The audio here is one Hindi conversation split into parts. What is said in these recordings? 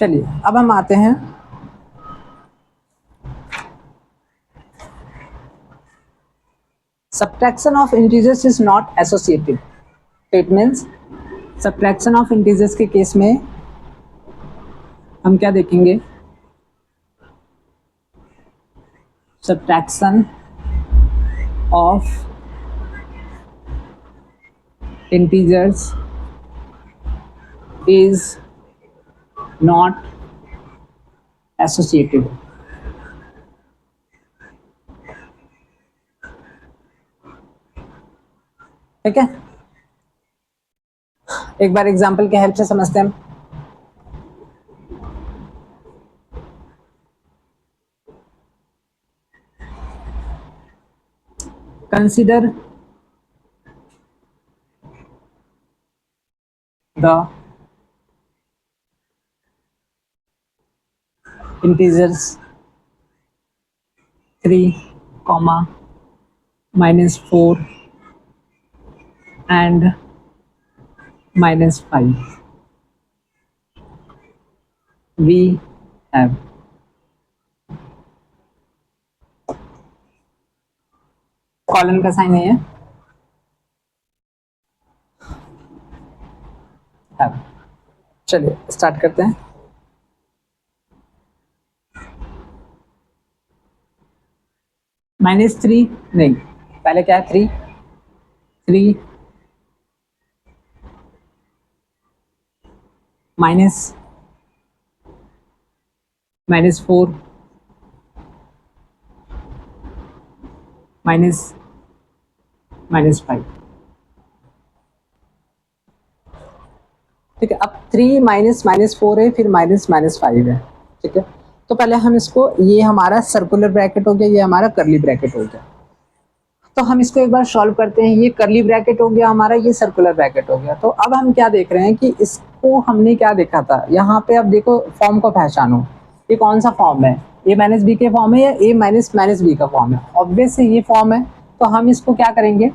चलिए अब हम आते हैं subtraction of integers is not associative. It means subtraction of integers के केस में हम क्या देखेंगे, subtraction of integers is not associative. ठीक है, एक बार एग्जांपल के हेल्प से समझते हैं हम। Consider the integers 3, -4 and -5 we have colon का साइन है, have। चलिए स्टार्ट करते हैं। -3 नहीं, पहले क्या है, 3 माइनस -4 -5। ठीक है, अब 3 -4 है, फिर -5 है। ठीक है, तो पहले हम इसको, ये हमारा सर्कुलर ब्रैकेट हो गया, ये हमारा करली ब्रैकेट हो गया। तो हम इसको एक बार सॉल्व करते हैं। ये करली ब्रैकेट हो गया हमारा, ये सर्कुलर ब्रैकेट हो गया। तो अब हम क्या देख रहे हैं कि इसको हमने क्या देखा था, यहाँ पे अब देखो फॉर्म को पहचानो, ये कौन सा फॉर्म है, a-b के फॉर्म है या a-b का फॉर्म है। ऑब्वियस ये फॉर्म है, तो हम इसको क्या करेंगे,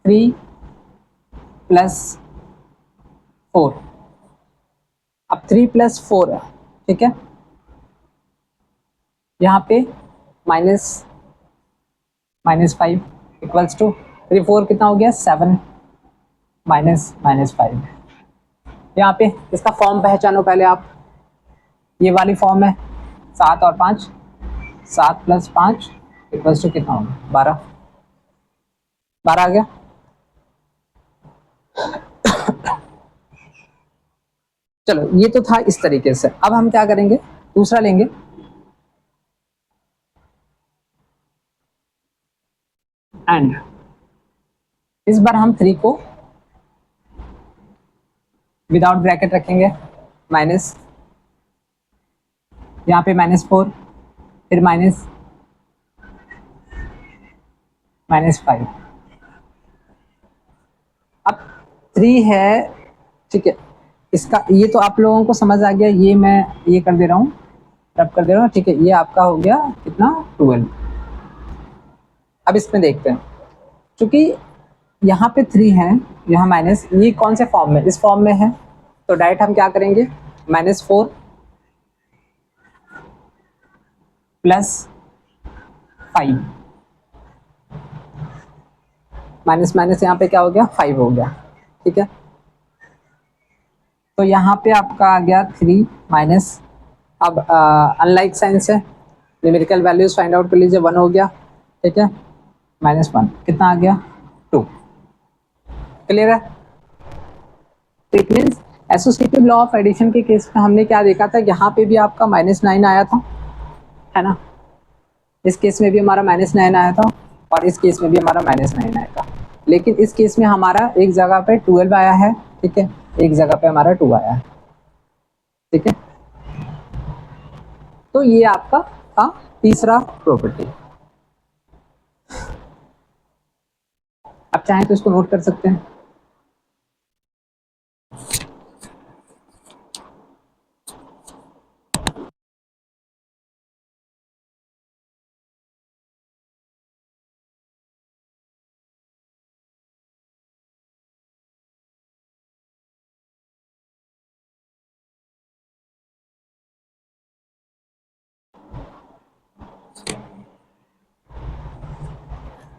3 + 4। अब 3 + 4 है, ठीक है, यहाँ पे -5 इक्वल्स टू 3 4 कितना हो गया, 7 -5। यहाँ पे इसका फॉर्म पहचानो पहले आप, ये वाली फॉर्म है 7 और 5, 7 + 5 इक्वल्स टू कितना होगा, 12 आ गया। चलो ये तो था इस तरीके से। अब हम क्या करेंगे, दूसरा लेंगे, एंड इस बार हम 3 को विदाउट ब्रैकेट रखेंगे, माइनस, यहाँ पे -4, फिर -5। अब 3 है, ठीक है, इसका ये तो आप लोगों को समझ आ गया, ये मैं ये कर दे रहा हूँ, रब कर दे रहा हूँ। ठीक है, ये आपका हो गया कितना, 12। अब इसमें देखते हैं, क्योंकि यहाँ पे 3 है, यहाँ माइनस, ये कौन से फॉर्म में, इस फॉर्म में है, तो डायरेक्ट हम क्या करेंगे, -4 + 5, माइनस यहाँ पे क्या हो गया, 5 हो गया। ठीक है, तो यहाँ पे आपका आ गया 3 माइनस, अब अनलाइक साइन से न्यूमेरिकल वैल्यूज फाइंड आउट कर लीजिए, 1 हो गया। ठीक है, -1 कितना आ गया, 2। क्लियर है। तो it means associative law of addition के केस में हमने क्या देखा था, यहाँ पे भी आपका -9 आया था, है ना, इस केस में भी हमारा -9 आया था, और इस केस में भी हमारा -9 आएगा। लेकिन इस केस में हमारा एक जगह पे 12 आया है, ठीक है, एक जगह पे हमारा 2 आया है। ठीक है, तो ये आपका था तीसरा प्रॉपर्टी। आप चाहें तो इसको नोट कर सकते हैं।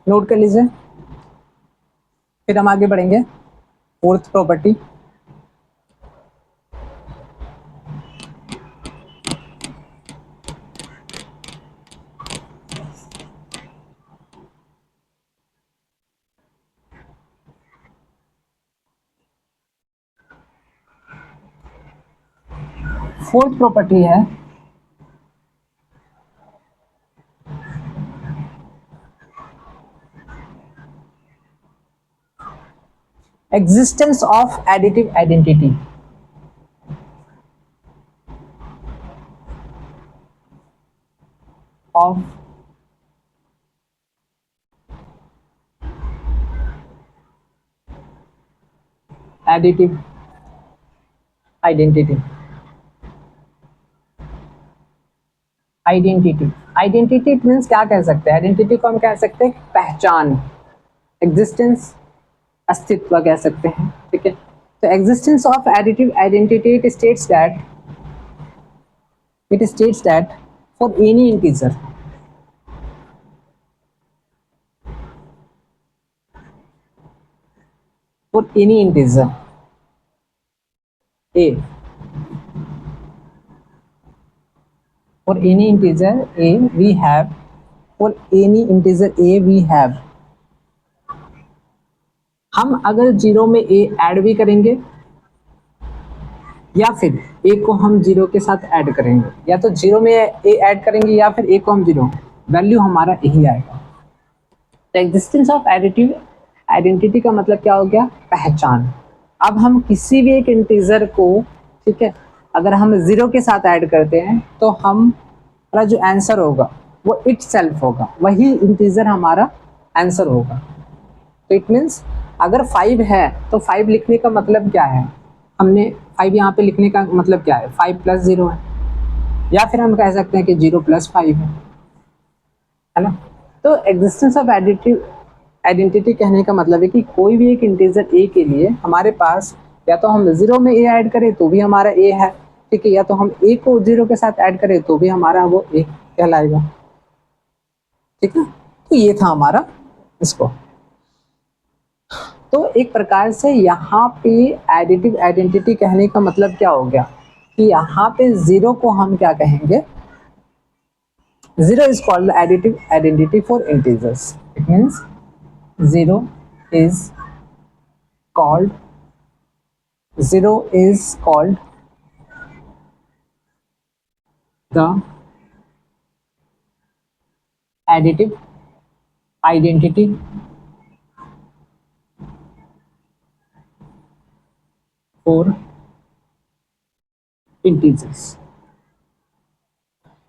नोट कर लीजिए। फिर हम आगे बढ़ेंगे फोर्थ प्रॉपर्टी। फोर्थ प्रॉपर्टी है existence of additive identity। of additive identity। Identity, identity means क्या कह सकते हैं, आइडेंटिटी को हम कह सकते हैं पहचान, एग्जिस्टेंस अस्तित्व कह सकते हैं, ठीक है। तो existence of additive identity it states that for any integer, for any integer a, for any integer a we have, for any integer a we have, हम अगर जीरो में a ऐड भी करेंगे या फिर a को हम जीरो के साथ ऐड करेंगे, या तो जीरो में a ऐड करेंगे या फिर a को हम जीरो, वैल्यू हमारा यही आएगा। तो एग्जिस्टेंस ऑफ एडिटिव आइडेंटिटी का मतलब क्या हो गया, पहचान। अब हम किसी भी एक इंटीजर को, ठीक है, अगर हम जीरो के साथ ऐड करते हैं तो हमारा जो आंसर होगा वो इट सेल्फ होगा, वही इंटीजर हमारा आंसर होगा। तो इट मीन्स अगर 5 है तो 5 लिखने का मतलब क्या है, हमने 5 यहाँ पे लिखने का मतलब क्या है, 5 + 0 है, या फिर हम कह सकते हैं कि 0 + 5 है ना। तो एग्जिस्टेंस ऑफ एडिटिव आइडेंटिटी कहने का मतलब है कि कोई भी एक इंटीजर ए के लिए हमारे पास या तो हम जीरो में ए ऐड करें तो भी हमारा ए है, ठीक है, या तो हम ए को जीरो के साथ ऐड करें तो भी हमारा वो ए कहलाएगा, ठीक है। तो ये था हमारा इसको। तो एक प्रकार से यहाँ पे एडिटिव आइडेंटिटी कहने का मतलब क्या हो गया कि यहाँ पे जीरो को हम क्या कहेंगे, zero is called additive identity for integers. It means zero is called zero is called the additive identity for integers।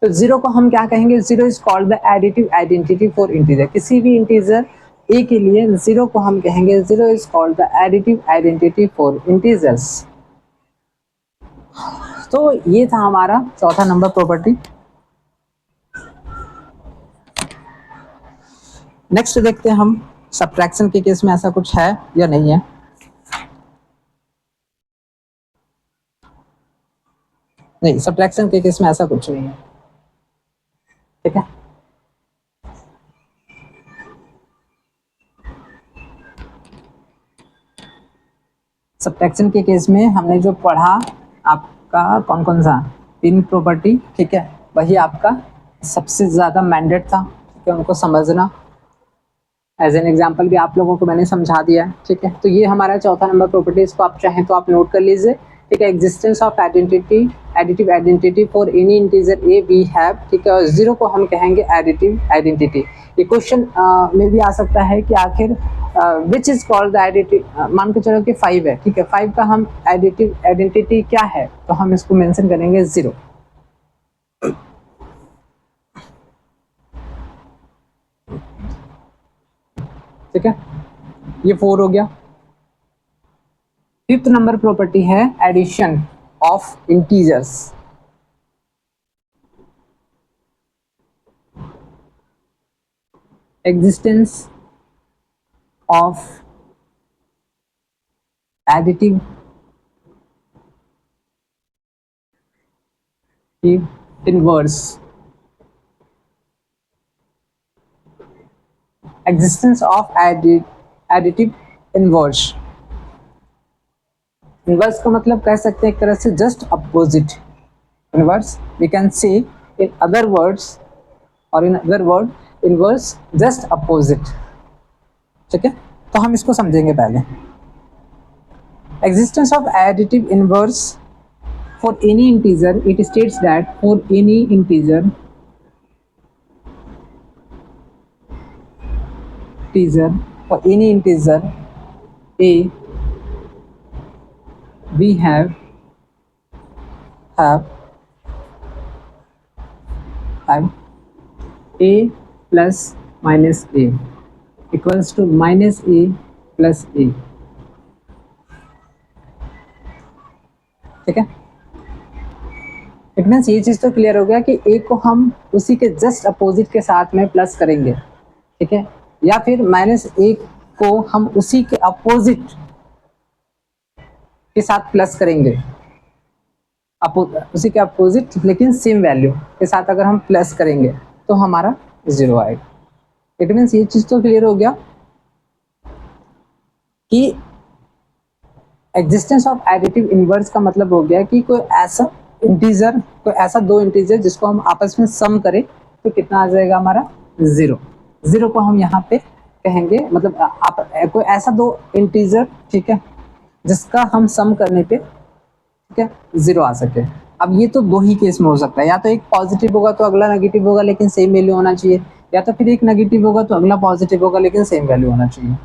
तो जीरो को हम क्या कहेंगे, zero is called the additive identity for integer. किसी भी इंटीजर ए के लिए जीरो को हम कहेंगे zero is called the additive identity for integers. तो ये था हमारा चौथा नंबर प्रॉपर्टी। नेक्स्ट देखते हैं हम सब्ट्रैक्शन के केस में ऐसा कुछ है या नहीं है। नहीं, सब्ट्रैक्शन के केस में ऐसा कुछ नहीं है, ठीक है। सब्ट्रैक्शन के केस में हमने जो पढ़ा आपका कौन कौन सा 3 प्रॉपर्टी, ठीक है, वही आपका सबसे ज़्यादा मैंडेट था, ठीक है, उनको समझना। एज एन एग्जांपल भी आप लोगों को मैंने समझा दिया है, ठीक है। तो ये हमारा चौथा नंबर प्रॉपर्टी, इसको आप चाहें तो आप नोट कर लीजिए, ठीक है। Existence of identity additive identity for any integer A V have, ठीक है, और जीरो को हम कहेंगे एडिटिव आइडेंटिटी। ये क्वेश्चन में भी आ सकता है कि आखिर which is called the identity, मान के चलो कि 5 है, ठीक है, 5 का हम एडिटिव आइडेंटिटी क्या है, तो हम इसको मेंशन करेंगे जीरो, ठीक है। ये 4 हो गया। फिफ्थ नंबर प्रॉपर्टी है addition of integers. Existence of additive inverse existence of additive inverse. Inverse का मतलब कह सकते हैं एक तरह से just opposite. Inverse we can say in other words और in other word inverse just opposite. ठीक है, तो हम इसको समझेंगे पहले। Existence of additive inverse for any integer, it states that for any integer for any integer a, we have a plus minus a equals to minus a plus a। ठीक है, इट मीन्स ये चीज तो क्लियर हो गया कि a को हम उसी के जस्ट अपोजिट के साथ में प्लस करेंगे। ठीक है, या फिर माइनस a को हम उसी के अपोजिट के साथ प्लस करेंगे। उसी के अपोजिट लेकिन सेम वैल्यू के साथ अगर हम प्लस करेंगे तो हमारा 0 आएगा। इट मीन्स ये चीज तो क्लियर हो गया कि एग्जिस्टेंस ऑफ एडिटिव इनवर्स का मतलब हो गया कि कोई ऐसा इंटीजर, कोई ऐसा दो इंटीजर जिसको हम आपस में सम करें तो कितना आ जाएगा हमारा 0। 0 को हम यहाँ पे कहेंगे, मतलब आप कोई ऐसा दो इंटीजर, ठीक है, जिसका हम सम करने पे, ठीक है, 0 आ सके। अब ये तो दो ही केस में हो सकता है, या तो एक पॉजिटिव होगा तो अगला नेगेटिव होगा लेकिन सेम वैल्यू होना चाहिए, या तो फिर एक नेगेटिव होगा तो अगला पॉजिटिव होगा लेकिन सेम वैल्यू होना चाहिए।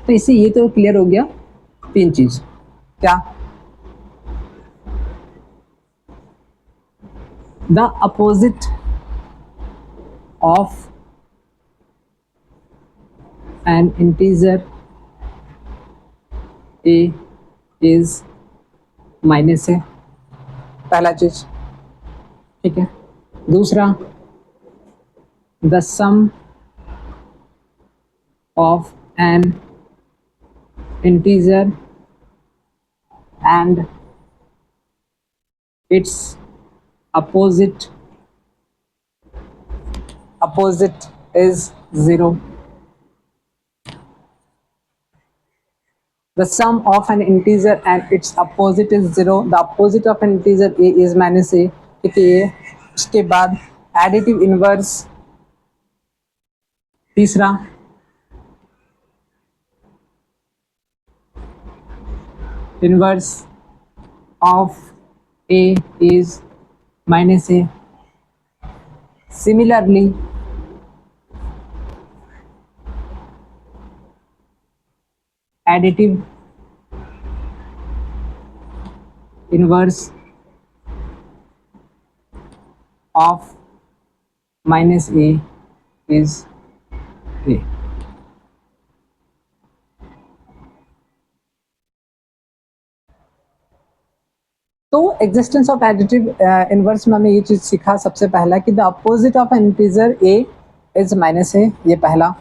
तो इससे ये तो क्लियर हो गया तीन चीज। क्या? The opposite of an integer a is minus है, पहला चीज। ठीक है, दूसरा the sum of an integer and its opposite is 0। The sum of an integer and its opposite is 0। The opposite of an integer a is minus a। ठीक है, उसके बाद एडिटिव इनवर्स, तीसरा inverse of a is minus a। Similarly, additive inverse of minus a is a। तो एग्जिस्टेंस ऑफ एडिटिव इनवर्स में हमें ये चीज सीखा सबसे पहला कि the opposite of an integer a is minus a, ये पहला।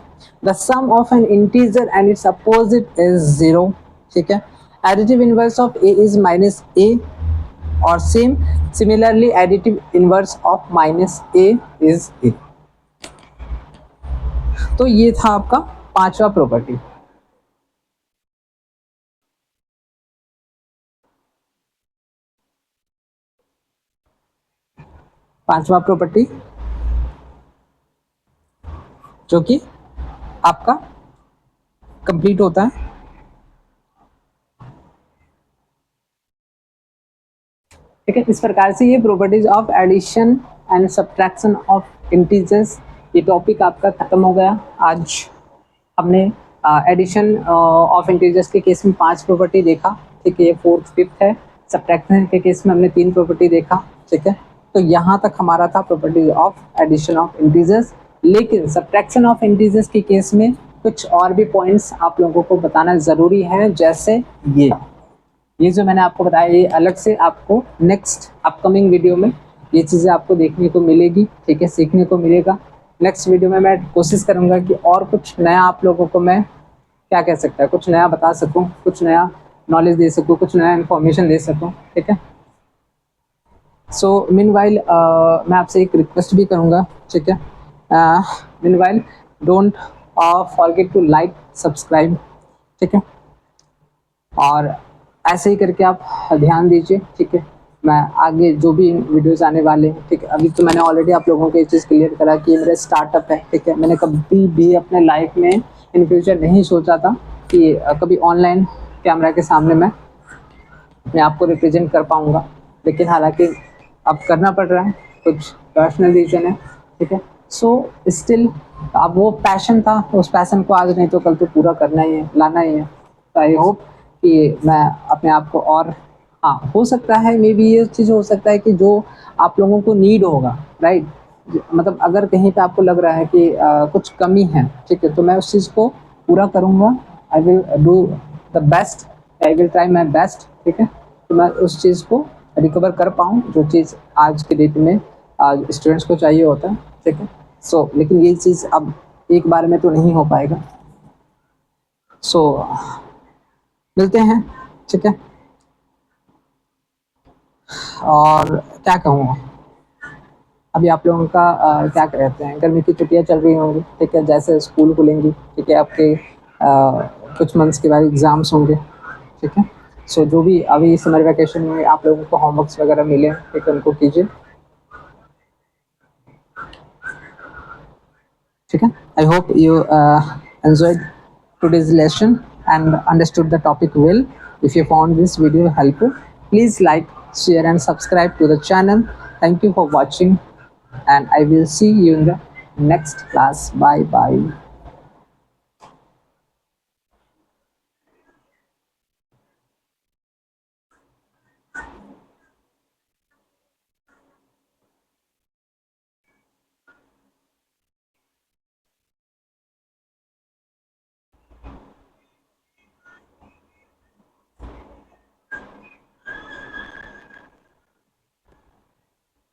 The sum of an integer and its opposite is 0। ठीक है, additive inverse of a is minus a, और similarly additive inverse of minus a is a. तो ये था आपका पांचवा प्रॉपर्टी। पांचवा प्रॉपर्टी जो कि आपका कंप्लीट होता है। ठीक है, इस प्रकार से ये properties of addition and subtraction of integers, ये टॉपिक आपका खत्म हो गया। आज हमने एडिशन ऑफ इंटीजर्स के केस में 5 प्रॉपर्टी देखा। ठीक है, ये 4th 5th है। सब्ट्रैक्शन के केस में हमने 3 प्रॉपर्टी देखा। ठीक है, तो यहाँ तक हमारा था properties of addition of integers. लेकिन सब्ट्रैक्शन ऑफ इंटीजर्स के केस में कुछ और भी पॉइंट्स आप लोगों को बताना ज़रूरी है, जैसे ये जो मैंने आपको बताया, ये अलग से आपको नेक्स्ट अपकमिंग वीडियो में ये चीज़ें आपको देखने को मिलेगी। ठीक है, सीखने को मिलेगा। नेक्स्ट वीडियो में मैं कोशिश करूँगा कि और कुछ नया आप लोगों को मैं क्या कह सकता है, कुछ नया बता सकूँ, कुछ नया नॉलेज दे सकूँ, कुछ नया इन्फॉर्मेशन दे सकूँ। ठीक है, सो मीनवाइल मैं आपसे एक रिक्वेस्ट भी करूँगा, ठीक है, meanwhile don't forget to like subscribe, ठीक है। और ऐसे ही करके आप ध्यान दीजिए, ठीक है। मैं आगे जो भी वीडियोस आने वाले हैं, ठीक है, अभी तो मैंने ऑलरेडी आप लोगों को ये चीज़ क्लियर करा कि ये मेरा स्टार्टअप है, ठीक है। मैंने कभी भी अपने लाइफ में इन फ्यूचर नहीं सोचा था कि कभी ऑनलाइन कैमरा के सामने मैं आपको रिप्रेजेंट कर पाऊँगा, लेकिन हालांकि अब करना पड़ रहा है, कुछ पर्सनल रीज़न है, ठीक है। सो स्टिल अब वो पैशन था, उस पैशन को आज नहीं तो कल तो पूरा करना ही है, लाना ही है। तो आई होप कि मैं अपने आप को और, हाँ, हो सकता है मे बी ये चीज़ हो सकता है कि जो आप लोगों को नीड होगा, राइट, मतलब अगर कहीं पे आपको लग रहा है कि कुछ कमी है, ठीक है, तो मैं उस चीज़ को पूरा करूँगा। I will do the best, I will try my best, ठीक है। तो मैं उस चीज़ को रिकवर कर पाऊँ जो चीज़ आज के डेट में आज स्टूडेंट्स को चाहिए होता है, ठीक है। सो लेकिन ये चीज़ अब एक बार में तो नहीं हो पाएगा। सो मिलते हैं, ठीक है। और क्या कहूँ, अभी आप लोगों का क्या कहते हैं, गर्मी की छुट्टियाँ चल रही होंगी, ठीक है, जैसे स्कूल खुलेंगी, ठीक है, आपके कुछ मंथ्स के बाद एग्ज़ाम्स होंगे, ठीक है। सो जो भी अभी समर वैकेशन में आप लोगों को होमवर्क्स वगैरह मिले, ठीक है, उनको कीजिए, ठीक है। I hope you enjoyed today's lesson and understood the topic well. If you found this video helpful, please like, share and subscribe to the channel. Thank you for watching and I will see you in the next class. Bye bye.